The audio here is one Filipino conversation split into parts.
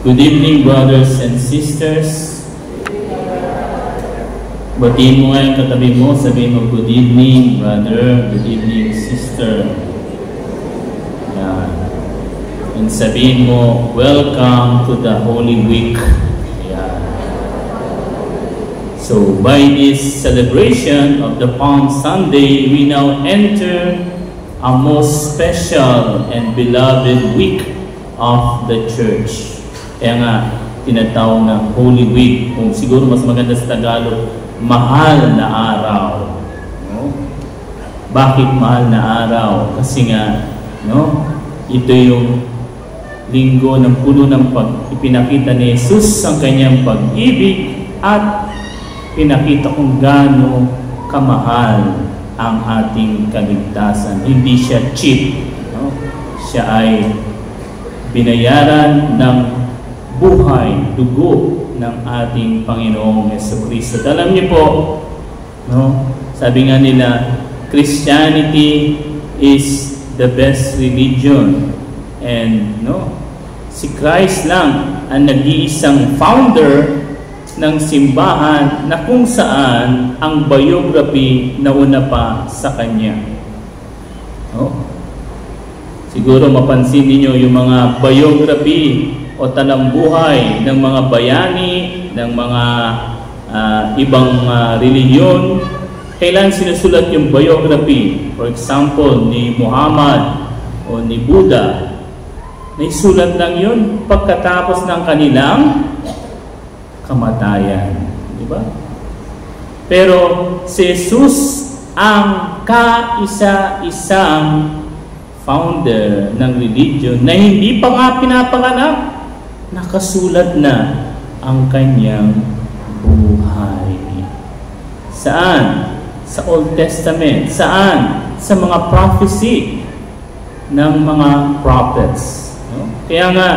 Good evening, brothers and sisters. Batiin mo nga yung katabi mo, sabihin mo, good evening, brother, good evening, sister. Yan. And sabihin mo, welcome to the Holy Week. Yan. So, by this celebration of the Palm Sunday, we now enter a most special and beloved week of the Church. Kaya nga, tinatawag na Holy Week. Kung siguro mas maganda sa Tagalog, mahal na araw. No? Bakit mahal na araw? Kasi nga, no? Ito yung linggo ng puno ng ipinakita ni Jesus ang kanyang pag-ibig at pinakita kung gaano kamahal ang ating kaligtasan. Hindi siya cheap. No? Siya ay binayaran ng buhay, dugo ng ating Panginoong Jesucristo. Alam niyo po, no? Sabi nga nila, Christianity is the best religion. And no, si Christ lang ang nag-iisang founder ng simbahan na kung saan ang biography nauna pa sa kanya. No? Siguro mapansin niyo yung mga biography o talambuhay ng mga bayani, ng mga ibang relihiyon. Kailan sinusulat yung biography? For example, ni Muhammad o ni Buddha. Naisulat lang yun pagkatapos ng kanilang kamatayan. Di ba? Pero si Jesus ang kaisa-isang founder ng religion na hindi pa nga pinapanganak, nakasulat na ang kanyang buhay. Saan? Sa Old Testament. Saan? Sa mga prophecy ng mga prophets. No? Kaya nga,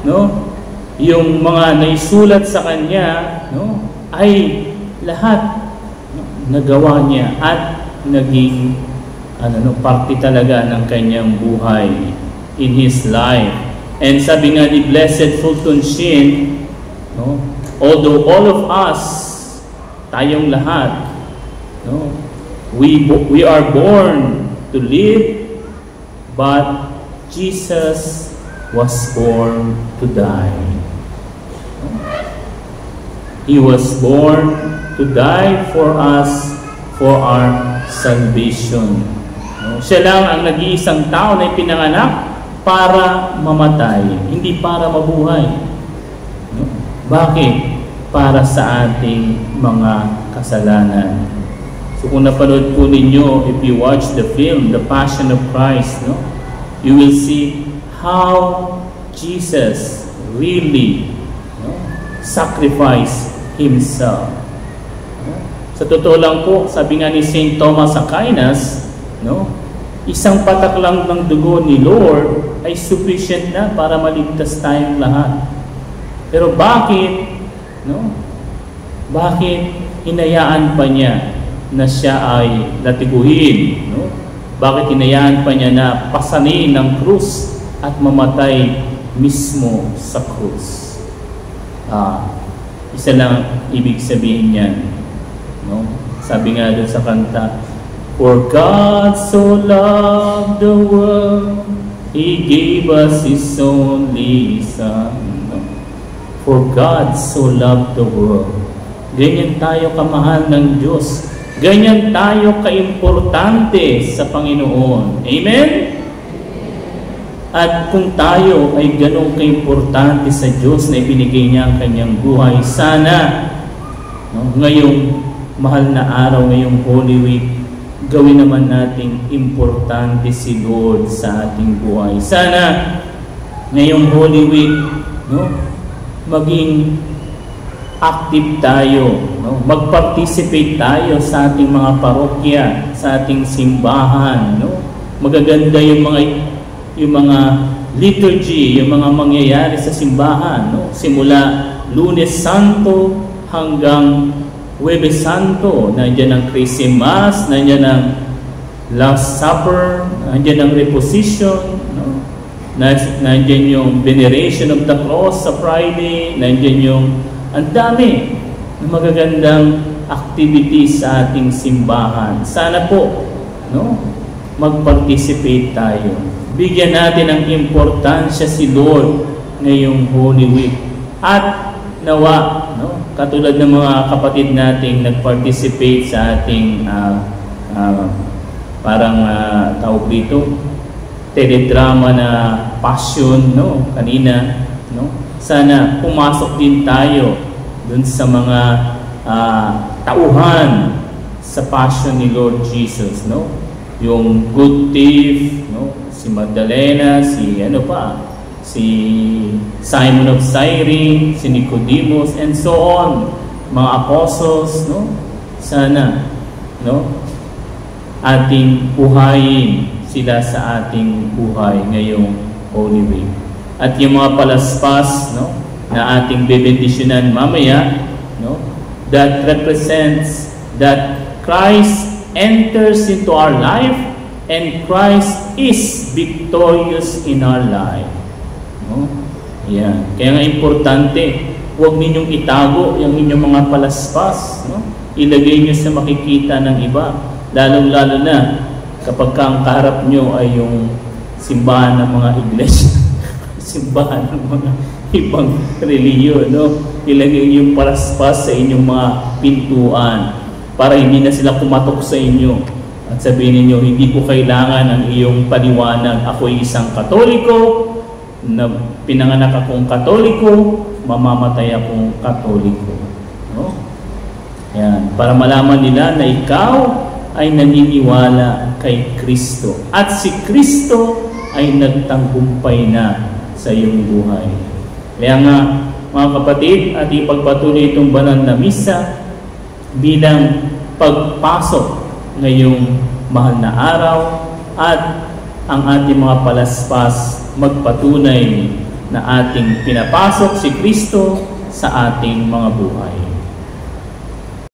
no, yung mga naisulat sa kanya, no, ay lahat, no, nagawa niya at naging parte talaga ng kanyang buhay in his life. And sabi nga ni Blessed Fulton Sheen, no, although all of us, tayong lahat, no, we are born to live, but Jesus was born to die. No? He was born to die for us, for our salvation. No? Siya lang ang nag-iisang tao na ipinanganak para mamatay, hindi para mabuhay. No? Bakit? Para sa ating mga kasalanan. So kung napanood po ninyo, if you watch the film, The Passion of Christ, no, you will see how Jesus really, no, sacrificed Himself. No? Sa totoo lang po, sabi nga ni St. Thomas Aquinas, no, isang patak lang ng dugo ni Lord ay sufficient na para maligtas tayong lahat. Pero bakit, no? Bakit hinayaan pa niya na siya ay latiguhin? No? Bakit hinayaan pa niya na pasanin ng krus at mamatay mismo sa krus? Isa lang ibig sabihin niyan. No? Sabi nga doon sa kanta, for God so loved the world, He gave us His only Son. For God so loved the world. Ganyan tayo kamahal ng Diyos. Ganyan tayo kaimportante sa Panginoon. Amen? At kung tayo ay ganong kaimportante sa Diyos na ibinigay niya ang kanyang buhay, sana, no, ngayong mahal na araw, ngayong Holy Week, gawin naman nating importante si Lord sa ating buhay. Sana, ngayong Holy Week, no, maging active tayo, no? Mag-participate tayo sa ating mga parokya, sa ating simbahan, no? Magaganda yung mga liturgy, yung mga mangyayari sa simbahan, no? Simula Lunes Santo hanggang Huwebes Santo, nandiyan ang Christmas, nandiyan ang Last Supper, nandiyan ang Reposition, no? Nandiyan yung veneration of the cross sa Friday. Nandiyan yung ang dami ng magagandang activities sa ating simbahan. Sana po, no, mag-participate tayo. Bigyan natin ng importansya si Lord ngayong Holy Week. At nawa, no, katulad ng mga kapatid nating nag-participate sa ating tawag dito, teledrama na Passion, no, kanina, no? Sana pumasok din tayo dun sa mga tauhan sa Passion ni Lord Jesus, no? Yung good thief, no? Si Magdalena, si Simon of Cyrene, si Nicodemus, and so on, mga apostles, no? Sana, no, ating buhayin sila sa ating buhay ngayong Holy Week. At yung mga palaspas, no, na ating bebendisyonan mamaya, no, that represents that Christ enters into our life and Christ is victorious in our life. No? Yan. Kaya nga importante, huwag ninyong itago yung inyong mga palaspas, no? Ilagay nyo sa makikita ng iba, lalong-lalo na kapag ang kaharap nyo ay yung simbahan ng mga iglesia, simbahan ng mga ibang relihiyon, no? Ilagay yung palaspas sa inyong mga pintuan para hindi na sila kumatok sa inyo at sabihin niyo, hindi ko kailangan ang iyong paliwanag. Ako'y isang Katoliko, na pinanganak akong Katoliko, mamamatay akong Katoliko, no? Yan, para malaman nila na ikaw ay naniniwala kay Kristo at si Kristo ay nagtanggumpay na sa iyong buhay. Kaya nga, mga kapatid, at ipagpatuloy itong banal na misa bilang pagpasok ngayong mahal na araw at ang ating mga palaspas magpatunay na ating pinapasok si Kristo sa ating mga buhay.